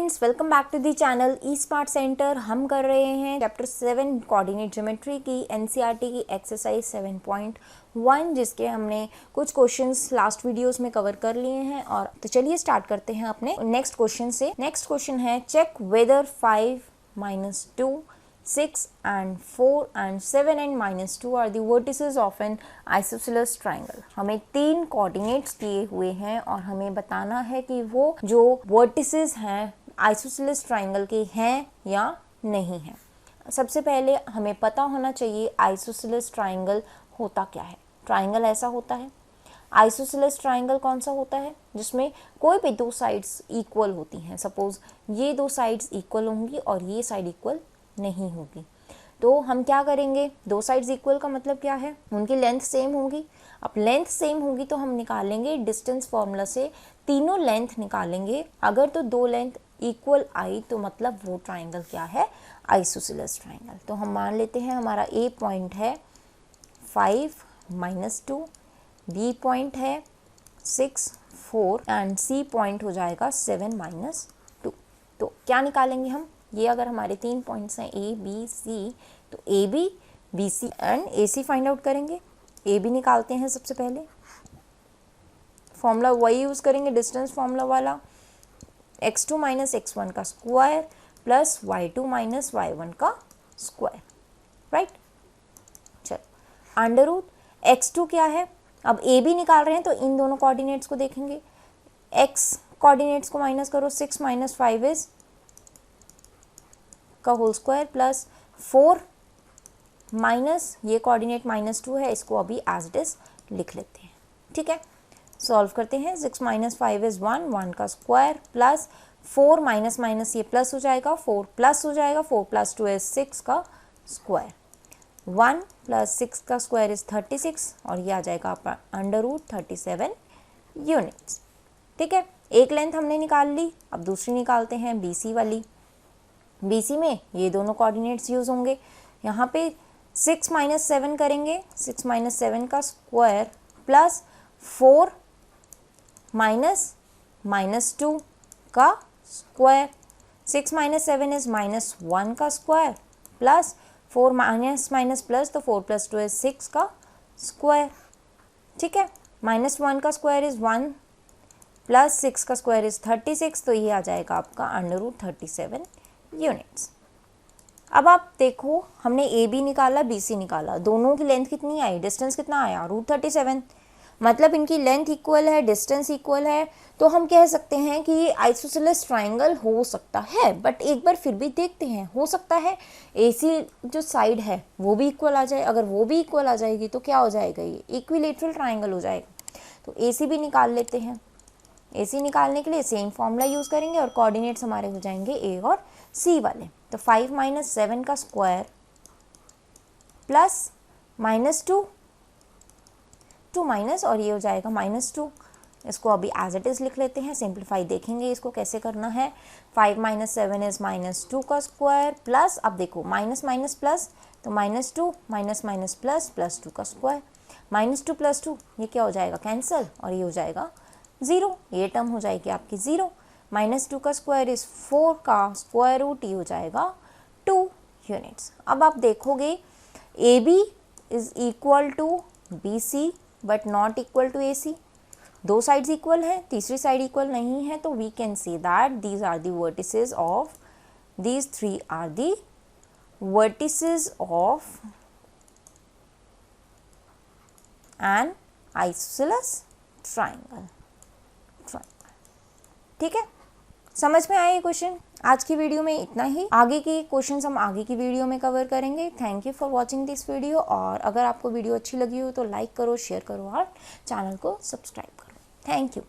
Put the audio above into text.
Friends, welcome back to the channel E smart centre. हम कर रहे हैं चैप्टर 7 कोऑर्डिनेट ज्योमेट्री की एनसीईआरटी की एक्सरसाइज 7.1, जिसके हमने कुछ क्वेश्चंस लास्ट वीडियोस में कवर कर लिए हैं। और तो चलिए स्टार्ट करते हैं अपने नेक्स्ट क्वेश्चन से। नेक्स्ट क्वेश्चन है check whether 5 - 2 6 and 4 and 7 and -2 are the vertices of an isosceles triangle। हमें 3 कोऑर्डिनेट्स दिए हुए हैं और हमें बताना है कि वो जो वर्टिसेस हैं आइसोसेलेस ट्राइंगल के हैं या नहीं हैं। सबसे पहले हमें पता होना चाहिए आइसोसेलेस ट्राइंगल होता क्या है। ट्राइंगल ऐसा होता है। आइसोसेलेस ट्राइंगल कौन सा होता है? जिसमें कोई भी दो साइड्स इक्वल होती हैं। सपोज ये दो साइड्स इक्वल होंगी और ये साइड इक्वल नहीं होगी, तो हम क्या करेंगे? दो साइड्स इक्वल का मतलब क्या है? उनकी लेंथ सेम होगी। अब लेंथ सेम होगी तो हम निकालेंगे डिस्टेंस फॉर्मूला से तीनों लेंथ निकालेंगे। अगर तो दो लेंथ इक्वल आई तो मतलब वो ट्राइंगल क्या है? Isosceles triangle. तो हम मान लेते हैं हमारा ए पॉइंट है 5 - 2, बी पॉइंट है 6 4 एंड सी पॉइंट हो जाएगा 7 - 2। तो क्या निकालेंगे हम? ये अगर हमारे 3 पॉइंट्स हैं ए बी सी, तो A B B C and A C find out करेंगे। ए बी निकालते हैं सबसे पहले। फॉर्मूला वही यूज़ करेंगे, डिस्टेंस फॉर्मूला वाला, x2 - x1 का स्क्वायर प्लस y2 - y1 का स्क्वायर, राइट। चलो अंडर रूट x2 क्या है? अब ए बी निकाल रहे हैं तो इन दोनों कोऑर्डिनेट्स को देखेंगे। x कोऑर्डिनेट्स को माइनस करो, 6 - 5 इज का होल स्क्वायर प्लस 4 माइनस ये कोऑर्डिनेट -2 है, इसको अभी एज इट इज लिख लेते हैं। ठीक है, सॉल्व करते हैं। 6 - 5 इज 1, 1 का स्क्वायर प्लस 4 माइनस माइनस ये प्लस हो जाएगा, 4 प्लस हो जाएगा, 4 + 2 इज 6 का स्क्वायर। 1 + 6 का स्क्वायर इज 36 और ये आ जाएगा आपका अंडर रूट 37 यूनिट्स। ठीक है, एक लेंथ हमने निकाल ली। अब दूसरी निकालते हैं BC वाली। BC में ये दोनों कोऑर्डिनेट्स यूज होंगे। यहाँ पे 6 - 7 करेंगे, 6 - 7 का स्क्वायर प्लस 4 - -2 का स्क्वायर। 6 - 7 इज -1 का स्क्वायर प्लस 4 माइनस प्लस, तो 4 + 2 इज 6 का स्क्वायर। ठीक है, -1 का स्क्वायर इज 1 प्लस 6 का स्क्वायर इज 36, तो ये आ जाएगा आपका अंडर रूट 37 यूनिट्स। अब आप देखो, हमने ए बी निकाला, बी सी निकाला, दोनों की लेंथ कितनी आई? डिस्टेंस कितना आया? √37। मतलब इनकी लेंथ इक्वल है, डिस्टेंस इक्वल है, तो हम कह सकते हैं कि ये आइसोसेलेस ट्राइंगल हो सकता है। बट एक बार फिर भी देखते हैं, हो सकता है AC जो साइड है वो भी इक्वल आ जाए। अगर वो भी इक्वल आ जाएगी तो क्या हो जाएगा? ये इक्विलेटरल ट्राइंगल हो जाएगा। तो AC भी निकाल लेते हैं। AC निकालने के लिए सेम फॉर्मूला यूज़ करेंगे और कोऑर्डिनेट्स हमारे हो जाएंगे A और C वाले। तो 5 - 7 का स्क्वायर प्लस -2 माइनस और ये हो जाएगा -2। इसको अभी एज इट इज़ लिख लेते हैं। सिंप्लीफाई देखेंगे इसको कैसे करना है। 5 - 7 इज -2 का स्क्वायर प्लस, अब देखो माइनस माइनस प्लस, तो -2 माइनस प्लस +2 का स्क्वायर। -2 + 2 ये क्या हो जाएगा? कैंसिल, और ये हो जाएगा 0। ये टर्म हो जाएगी आपकी 0। -2 का स्क्वायर इज 4 का स्क्वायर रूट, ये हो जाएगा 2 यूनिट्स। अब आप देखोगे AB is equal to BC but not equal to AC। दो साइड्स इक्वल हैं, तीसरी साइड इक्वल नहीं है, तो we can say that these are the vertices of, these 3 are the vertices of an isosceles triangle। ठीक है, समझ में आया ये क्वेश्चन? आज की वीडियो में इतना ही। आगे के क्वेश्चंस हम आगे की वीडियो में कवर करेंगे। Thank you for watching this video. और अगर आपको वीडियो अच्छी लगी हो तो लाइक करो, शेयर करो और चैनल को सब्सक्राइब करो। Thank you.